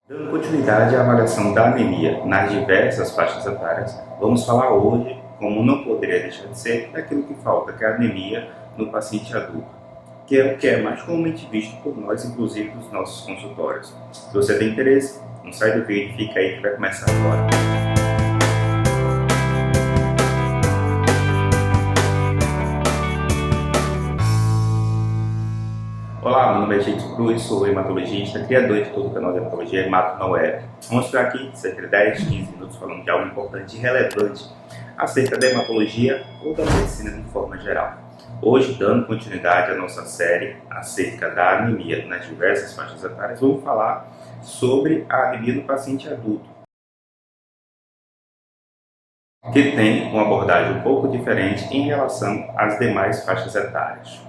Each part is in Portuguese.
Dando continuidade à avaliação da anemia nas diversas faixas etárias, vamos falar hoje, como não poderia deixar de ser, daquilo que falta, que é a anemia no paciente adulto, que é o que é mais comumente visto por nós, inclusive nos nossos consultórios. Se você tem interesse, não sai do vídeo, fica aí que vai começar agora. Olá, meu nome é Jason Cruz, sou hematologista, criador de todo o canal de hematologia Hemato na Web. Vamos ficar aqui cerca de 10, 15 minutos falando de algo importante e relevante acerca da hematologia ou da medicina de forma geral. Hoje, dando continuidade à nossa série acerca da anemia nas diversas faixas etárias, vamos falar sobre a anemia no paciente adulto, que tem uma abordagem um pouco diferente em relação às demais faixas etárias.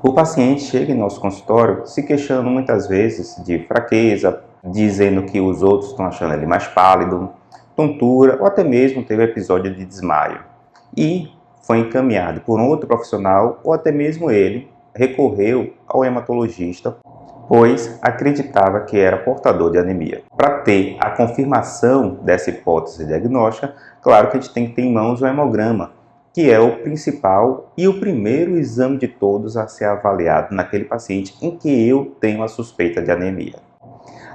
O paciente chega em nosso consultório se queixando muitas vezes de fraqueza, dizendo que os outros estão achando ele mais pálido, tontura ou até mesmo teve episódio de desmaio. E foi encaminhado por um outro profissional ou até mesmo ele recorreu ao hematologista, pois acreditava que era portador de anemia. Para ter a confirmação dessa hipótese diagnóstica, claro que a gente tem que ter em mãos o hemograma, que é o principal e o primeiro exame de todos a ser avaliado naquele paciente em que eu tenho a suspeita de anemia.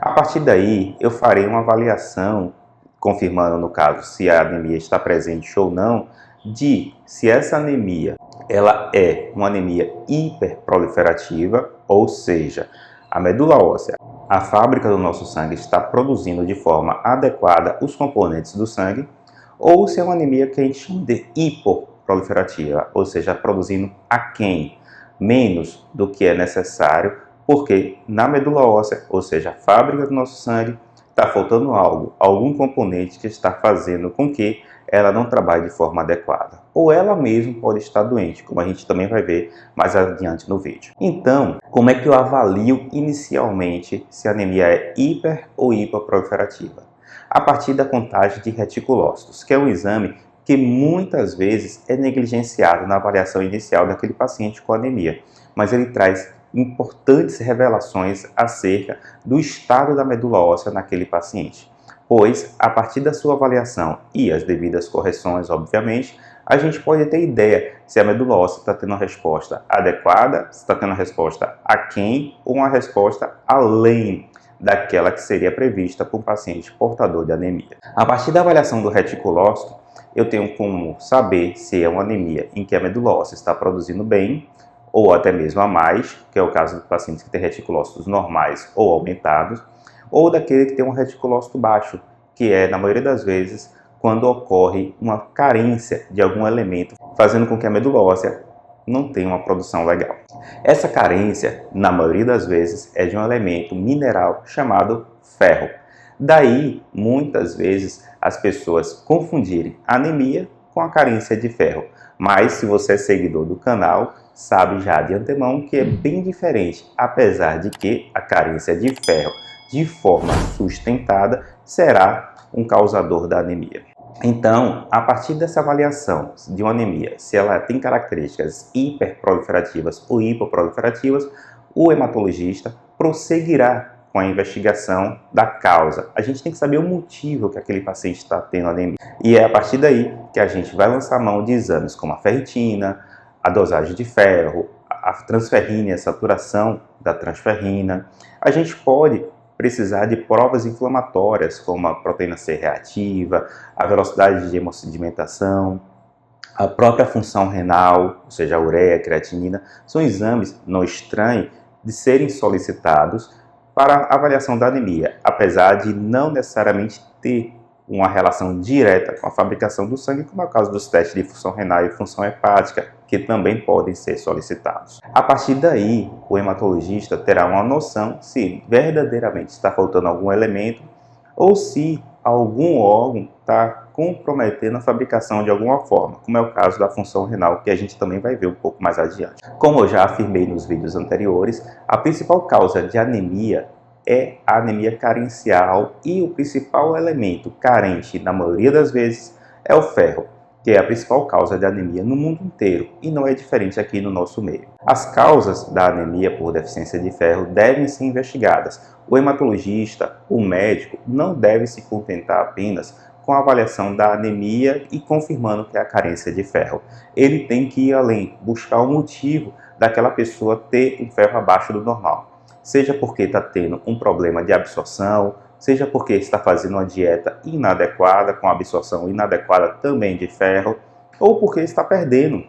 A partir daí, eu farei uma avaliação, confirmando no caso se a anemia está presente ou não, de se essa anemia ela é uma anemia hiperproliferativa, ou seja, a medula óssea, a fábrica do nosso sangue, está produzindo de forma adequada os componentes do sangue, ou se é uma anemia que a gente chama de hipoproliferativa, ou seja, produzindo aquém, menos do que é necessário, porque na medula óssea, ou seja, a fábrica do nosso sangue, está faltando algo, algum componente que está fazendo com que ela não trabalhe de forma adequada. Ou ela mesma pode estar doente, como a gente também vai ver mais adiante no vídeo. Então, como é que eu avalio inicialmente se a anemia é hiper ou hipoproliferativa? A partir da contagem de reticulócitos, que é um exame que muitas vezes é negligenciado na avaliação inicial daquele paciente com anemia, mas ele traz importantes revelações acerca do estado da medula óssea naquele paciente, pois a partir da sua avaliação e as devidas correções, obviamente, a gente pode ter ideia se a medula óssea está tendo uma resposta adequada, se está tendo uma resposta aquém ou uma resposta além daquela que seria prevista para um paciente portador de anemia. A partir da avaliação do reticulócito, eu tenho como saber se é uma anemia em que a medula óssea está produzindo bem, ou até mesmo a mais, que é o caso do paciente que tem reticulócitos normais ou aumentados, ou daquele que tem um reticulócito baixo, que é, na maioria das vezes, quando ocorre uma carência de algum elemento, fazendo com que a medula óssea não tenha uma produção legal. Essa carência, na maioria das vezes, é de um elemento mineral chamado ferro. Daí, muitas vezes, as pessoas confundirem anemia com a carência de ferro. Mas, se você é seguidor do canal, sabe já de antemão que é bem diferente, apesar de que a carência de ferro, de forma sustentada, será um causador da anemia. Então, a partir dessa avaliação de uma anemia, se ela tem características hiperproliferativas ou hipoproliferativas, o hematologista prosseguirá com a investigação da causa. A gente tem que saber o motivo que aquele paciente está tendo anemia. E é a partir daí que a gente vai lançar mão de exames como a ferritina, a dosagem de ferro, a transferrina e a saturação da transferrina. A gente pode precisar de provas inflamatórias, como a proteína C reativa, a velocidade de hemossedimentação, a própria função renal, ou seja, a ureia, a creatinina. São exames, não estranhos, de serem solicitados para avaliação da anemia, apesar de não necessariamente ter uma relação direta com a fabricação do sangue, como é o caso dos testes de função renal e função hepática, que também podem ser solicitados. A partir daí, o hematologista terá uma noção se verdadeiramente está faltando algum elemento ou se algum órgão está comprometendo a fabricação de alguma forma, como é o caso da função renal, que a gente também vai ver um pouco mais adiante. Como eu já afirmei nos vídeos anteriores, a principal causa de anemia é a anemia carencial e o principal elemento carente, na maioria das vezes, é o ferro. que é a principal causa de anemia no mundo inteiro e não é diferente aqui no nosso meio. As causas da anemia por deficiência de ferro devem ser investigadas. O hematologista, o médico, não deve se contentar apenas com a avaliação da anemia e confirmando que é a carência de ferro. Ele tem que ir além, buscar o motivo daquela pessoa ter um ferro abaixo do normal. Seja porque está tendo um problema de absorção, seja porque está fazendo uma dieta inadequada, com absorção inadequada também de ferro, ou porque está perdendo,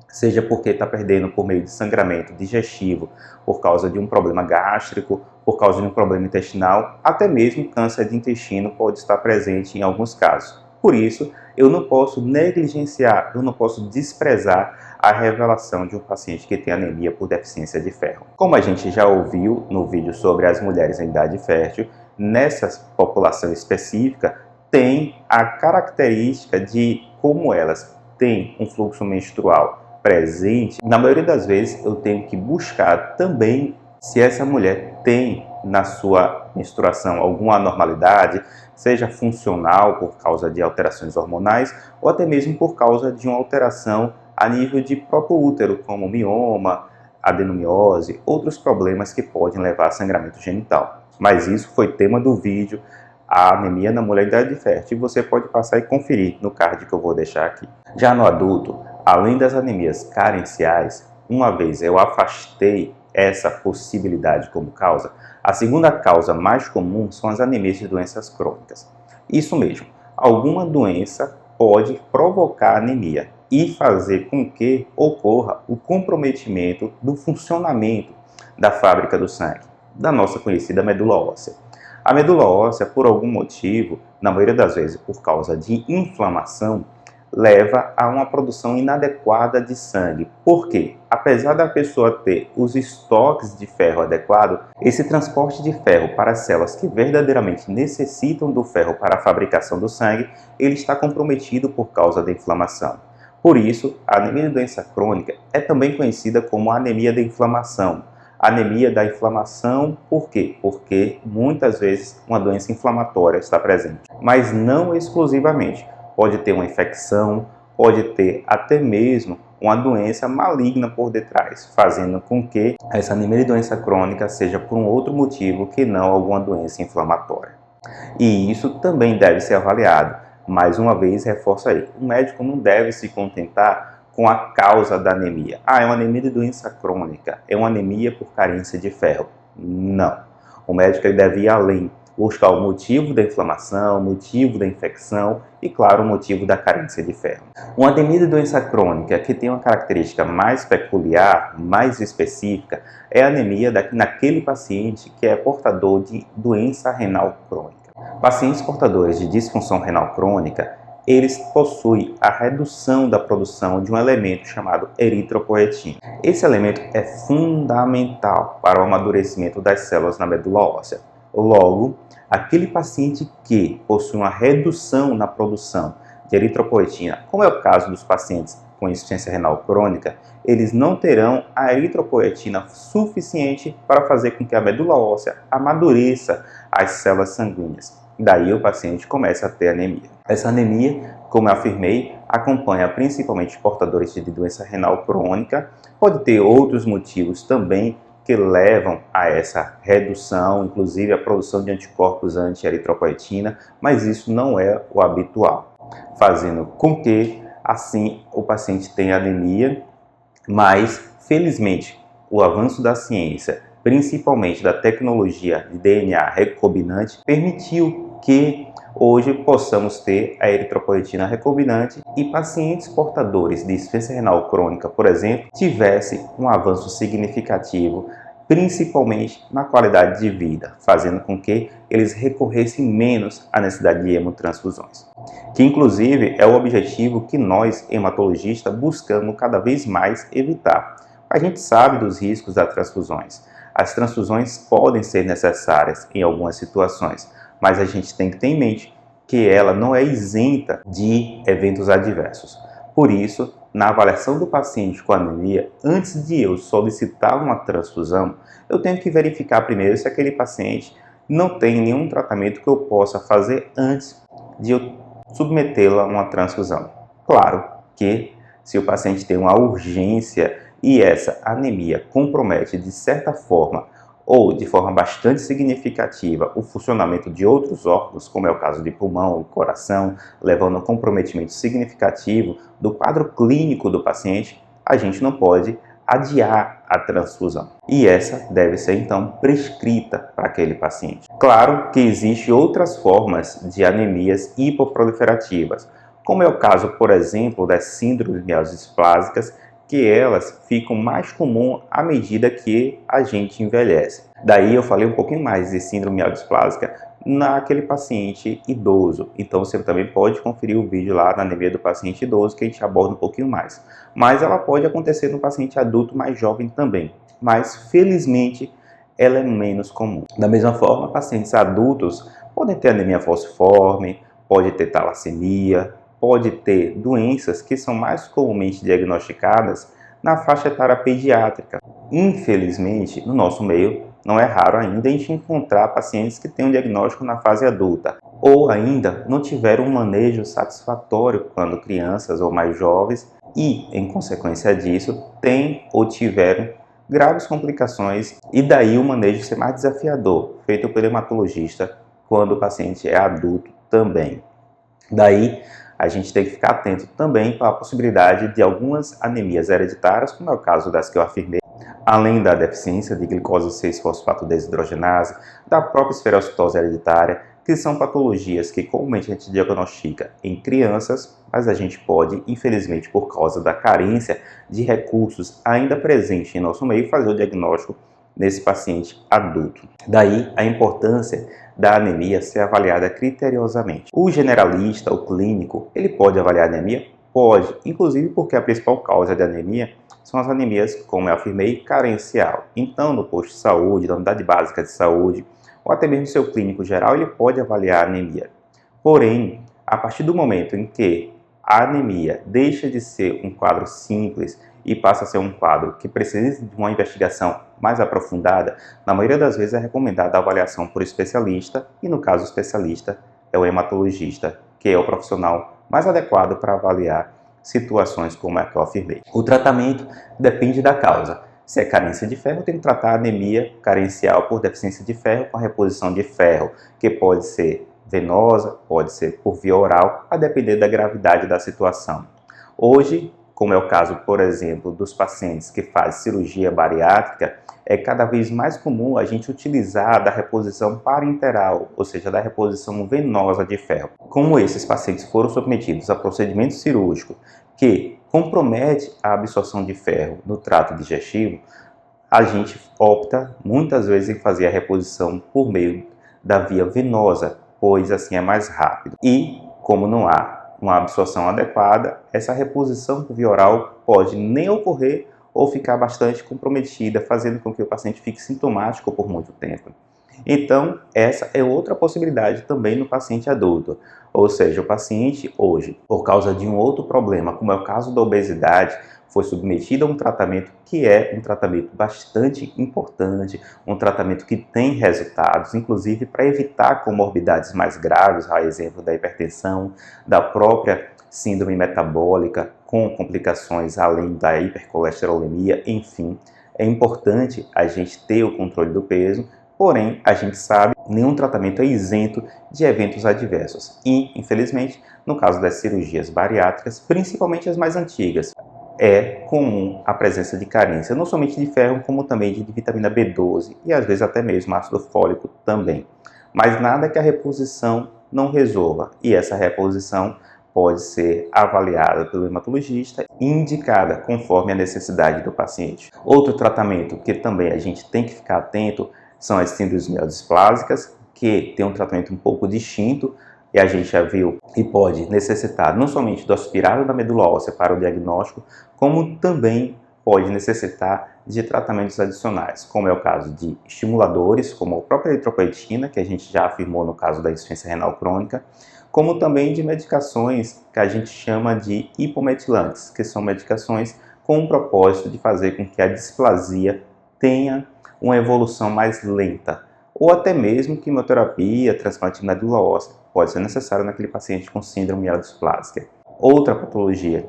seja porque está perdendo por meio de sangramento digestivo, por causa de um problema gástrico, por causa de um problema intestinal, até mesmo câncer de intestino pode estar presente em alguns casos. Por isso, eu não posso negligenciar, eu não posso desprezar a revelação de um paciente que tem anemia por deficiência de ferro. Como a gente já ouviu no vídeo sobre as mulheres em idade fértil, nessa população específica tem a característica de como elas têm um fluxo menstrual presente. Na maioria das vezes eu tenho que buscar também se essa mulher tem na sua menstruação alguma anormalidade, seja funcional por causa de alterações hormonais ou até mesmo por causa de uma alteração a nível de próprio útero, como mioma, adenomiose, outros problemas que podem levar a sangramento genital. Mas isso foi tema do vídeo, a anemia na mulher em idade fértil, e você pode passar e conferir no card que eu vou deixar aqui. Já no adulto, além das anemias carenciais, uma vez eu afastei essa possibilidade como causa, a segunda causa mais comum são as anemias de doenças crônicas. Isso mesmo, alguma doença pode provocar anemia e fazer com que ocorra o comprometimento do funcionamento da fábrica do sangue, da nossa conhecida medula óssea. A medula óssea, por algum motivo, na maioria das vezes por causa de inflamação, leva a uma produção inadequada de sangue. Por quê? Apesar da pessoa ter os estoques de ferro adequado, esse transporte de ferro para as células que verdadeiramente necessitam do ferro para a fabricação do sangue, ele está comprometido por causa da inflamação. Por isso, a anemia de doença crônica é também conhecida como anemia da inflamação. Anemia da inflamação, por quê? Porque muitas vezes uma doença inflamatória está presente, mas não exclusivamente. Pode ter uma infecção, pode ter até mesmo uma doença maligna por detrás, fazendo com que essa anemia de doença crônica seja por um outro motivo que não alguma doença inflamatória. E isso também deve ser avaliado. Mais uma vez, reforço aí, o médico não deve se contentar com a causa da anemia. É uma anemia de doença crônica, é uma anemia por carência de ferro. Não. O médico ele deve ir além, buscar o motivo da inflamação, o motivo da infecção e, claro, o motivo da carência de ferro. Uma anemia de doença crônica que tem uma característica mais peculiar, mais específica, é a anemia naquele paciente que é portador de doença renal crônica. Pacientes portadores de disfunção renal crônica, eles possuem a redução da produção de um elemento chamado eritropoetina. Esse elemento é fundamental para o amadurecimento das células na medula óssea. Logo, aquele paciente que possui uma redução na produção de eritropoetina, como é o caso dos pacientes com insuficiência renal crônica, eles não terão a eritropoetina suficiente para fazer com que a medula óssea amadureça as células sanguíneas. Daí o paciente começa a ter anemia. Essa anemia, como eu afirmei, acompanha principalmente portadores de doença renal crônica. Pode ter outros motivos também que levam a essa redução, inclusive a produção de anticorpos anti-eritropoetina, mas isso não é o habitual, fazendo com que, assim, o paciente tenha anemia, mas, felizmente, o avanço da ciência, principalmente da tecnologia de DNA recombinante, permitiu que hoje possamos ter a eritropoetina recombinante e pacientes portadores de insuficiência renal crônica, por exemplo, tivessem um avanço significativo, principalmente na qualidade de vida, fazendo com que eles recorressem menos à necessidade de hemotransfusões, que inclusive é o objetivo que nós, hematologistas, buscamos cada vez mais evitar. A gente sabe dos riscos das transfusões. As transfusões podem ser necessárias em algumas situações, mas a gente tem que ter em mente que ela não é isenta de eventos adversos. Por isso, na avaliação do paciente com anemia, antes de eu solicitar uma transfusão, eu tenho que verificar primeiro se aquele paciente não tem nenhum tratamento que eu possa fazer antes de eu submetê-la a uma transfusão. Claro que se o paciente tem uma urgência e essa anemia compromete de certa forma ou de forma bastante significativa o funcionamento de outros órgãos, como é o caso de pulmão e coração, levando a um comprometimento significativo do quadro clínico do paciente, a gente não pode adiar a transfusão. E essa deve ser então prescrita para aquele paciente. Claro que existem outras formas de anemias hipoproliferativas, como é o caso, por exemplo, das síndromes mielodisplásicas, que elas ficam mais comuns à medida que a gente envelhece. Daí eu falei um pouquinho mais de síndrome mielodisplásica naquele paciente idoso. Então você também pode conferir o vídeo lá na anemia do paciente idoso que a gente aborda um pouquinho mais. Mas ela pode acontecer no paciente adulto mais jovem também. Mas felizmente ela é menos comum. Da mesma forma, pacientes adultos podem ter anemia falciforme, pode ter talassemia, pode ter doenças que são mais comumente diagnosticadas na faixa etária pediátrica. Infelizmente, no nosso meio, não é raro ainda a gente encontrar pacientes que têm um diagnóstico na fase adulta ou ainda não tiveram um manejo satisfatório quando crianças ou mais jovens e, em consequência disso, têm ou tiveram graves complicações e daí o manejo ser mais desafiador, feito pelo hematologista quando o paciente é adulto também. Daí, a gente tem que ficar atento também para a possibilidade de algumas anemias hereditárias, como é o caso das que eu afirmei, além da deficiência de glicose 6-fosfato desidrogenase, da própria esferocitose hereditária, que são patologias que comumente a gente diagnostica em crianças, mas a gente pode, infelizmente, por causa da carência de recursos ainda presente em nosso meio, fazer o diagnóstico nesse paciente adulto. Daí a importância da anemia ser avaliada criteriosamente. O generalista, o clínico, ele pode avaliar a anemia? Pode, inclusive porque a principal causa de anemia são as anemias, como eu afirmei, carencial. Então, no posto de saúde, na unidade básica de saúde, ou até mesmo seu clínico geral, ele pode avaliar a anemia. Porém, a partir do momento em que a anemia deixa de ser um quadro simples e passa a ser um quadro que precisa de uma investigação mais aprofundada, na maioria das vezes é recomendada a avaliação por especialista e, no caso, o especialista é o hematologista, que é o profissional mais adequado para avaliar situações como a que eu afirmei. O tratamento depende da causa. Se é carência de ferro, tem que tratar a anemia carencial por deficiência de ferro com a reposição de ferro, que pode ser venosa, pode ser por via oral, a depender da gravidade da situação. Hoje, como é o caso, por exemplo, dos pacientes que fazem cirurgia bariátrica, é cada vez mais comum a gente utilizar da reposição parenteral, ou seja, da reposição venosa de ferro. Como esses pacientes foram submetidos a procedimento cirúrgico que compromete a absorção de ferro no trato digestivo, a gente opta muitas vezes em fazer a reposição por meio da via venosa, pois assim é mais rápido. E, como não há uma absorção adequada, essa reposição por via oral pode nem ocorrer ou ficar bastante comprometida, fazendo com que o paciente fique sintomático por muito tempo. Então, essa é outra possibilidade também no paciente adulto. Ou seja, o paciente hoje, por causa de um outro problema, como é o caso da obesidade, foi submetido a um tratamento que é um tratamento bastante importante, um tratamento que tem resultados, inclusive para evitar comorbidades mais graves, a exemplo da hipertensão, da própria síndrome metabólica, com complicações além da hipercolesterolemia, enfim. É importante a gente ter o controle do peso, porém, a gente sabe que nenhum tratamento é isento de eventos adversos. E, infelizmente, no caso das cirurgias bariátricas, principalmente as mais antigas, é comum a presença de carência, não somente de ferro, como também de vitamina B12 e às vezes até mesmo ácido fólico também. Mas nada que a reposição não resolva, e essa reposição pode ser avaliada pelo hematologista e indicada conforme a necessidade do paciente. Outro tratamento que também a gente tem que ficar atento são as síndromes mielodisplásicas, que tem um tratamento um pouco distinto, e a gente já viu e pode necessitar não somente do aspirado da medula óssea para o diagnóstico, como também pode necessitar de tratamentos adicionais, como é o caso de estimuladores, como a própria eritropoetina, que a gente já afirmou no caso da insuficiência renal crônica, como também de medicações que a gente chama de hipometilantes, que são medicações com o propósito de fazer com que a displasia tenha uma evolução mais lenta, ou até mesmo quimioterapia, transplante de medula óssea, pode ser necessário naquele paciente com síndrome mielodisplásica. Outra patologia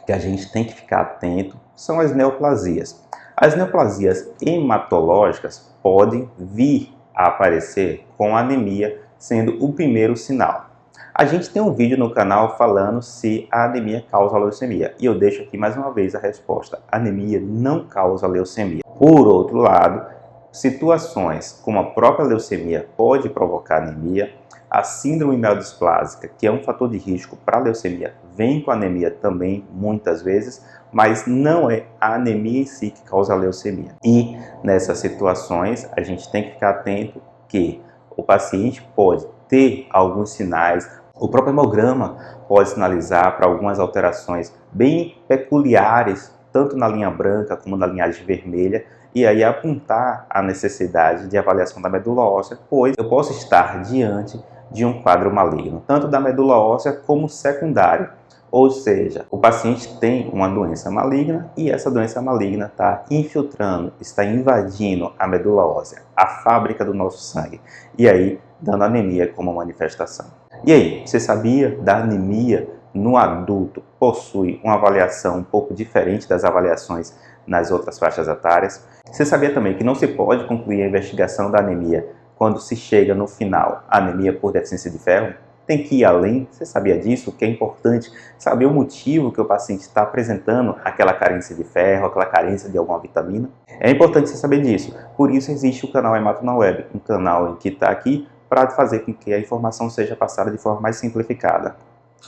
que a gente tem que ficar atento são as neoplasias. As neoplasias hematológicas podem vir a aparecer com anemia sendo o primeiro sinal. A gente tem um vídeo no canal falando se a anemia causa leucemia. E eu deixo aqui mais uma vez a resposta. Anemia não causa leucemia. Por outro lado, situações como a própria leucemia pode provocar anemia. A síndrome mielodisplásica, que é um fator de risco para a leucemia, vem com anemia também muitas vezes, mas não é a anemia em si que causa a leucemia. E nessas situações a gente tem que ficar atento que o paciente pode ter alguns sinais. O próprio hemograma pode sinalizar para algumas alterações bem peculiares, tanto na linha branca como na linhagem vermelha, e aí apontar a necessidade de avaliação da medula óssea, pois eu posso estar diante de um quadro maligno, tanto da medula óssea como secundário. Ou seja, o paciente tem uma doença maligna e essa doença maligna está infiltrando, está invadindo a medula óssea, a fábrica do nosso sangue, e aí dando anemia como manifestação. E aí, você sabia da anemia no adulto possui uma avaliação um pouco diferente das avaliações nas outras faixas etárias? Você sabia também que não se pode concluir a investigação da anemia quando se chega no final, anemia por deficiência de ferro? Tem que ir além. Você sabia disso? Que é importante saber o motivo que o paciente está apresentando aquela carência de ferro, aquela carência de alguma vitamina. É importante você saber disso. Por isso existe o canal Hemato na Web, um canal em que está aqui para fazer com que a informação seja passada de forma mais simplificada.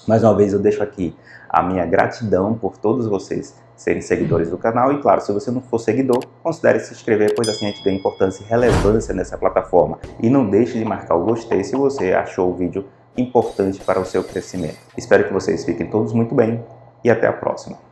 Mais uma vez eu deixo aqui a minha gratidão por todos vocês serem seguidores do canal e, claro, se você não for seguidor, considere se inscrever, pois assim a gente ganha importância e relevância nessa plataforma. E não deixe de marcar o gostei se você achou o vídeo importante para o seu crescimento. Espero que vocês fiquem todos muito bem e até a próxima.